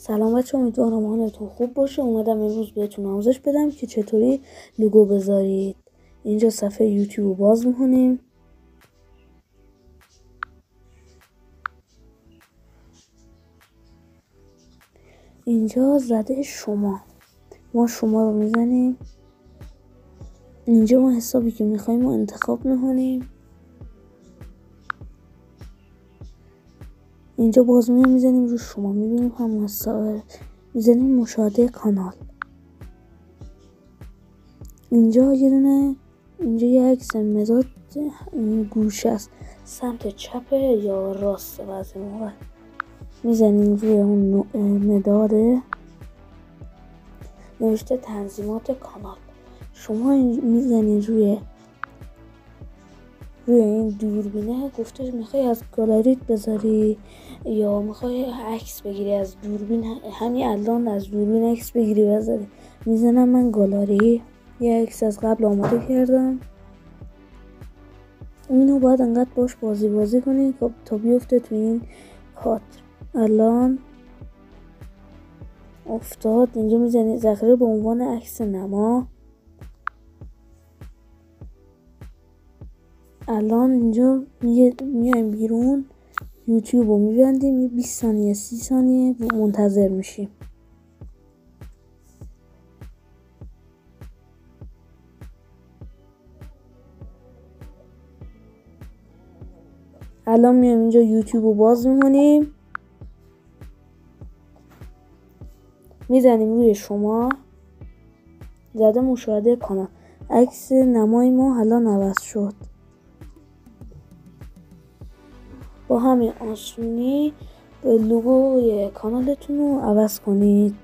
سلام بچه، امیدوارم حالتون خوب باشه. اومدم امروز بهتون آموزش بدم که چطوری لوگو بذارید. اینجا صفحه یوتیوب رو باز میکنیم. اینجا زده ما شما رو میزنیم. اینجا ما حسابی که میخوایم رو انتخاب میکنیم. اینجا باز میزنیم رو شما، میبینیم همون حساب، میزنیم مشاهده کانال. اینجا یه عکس مداد گوشه است، سمت چپه یا راسته. بعضی موقع میزنیم روی اون مداده نوشته تنظیمات کانال. شما میزنید روی این دوربینه، گفته میخوای از گالاریت بذاری یا میخوای عکس بگیری از دوربین، همین الان از دوربین عکس بگیری بذاری. میزنم من گالری، یه عکس از قبل آماده کردم. اینو باید انقدر باش بازی کنی تا بیفته تو این کادر. الان افتاد. اینجا میزنی ذخیره به عنوان عکس نما. الان اینجا میایم بیرون، یوتیوب رو میبندیم، 20 ثانیه 30 ثانیه منتظر میشیم. الان میایم اینجا یوتیوب رو باز میکنیم، میزنیم روی شما، زده مشاهده کانال. عکس نمای ما الان عوض شد. با همین آسونی لوگوی کانالتون رو عوض کنید.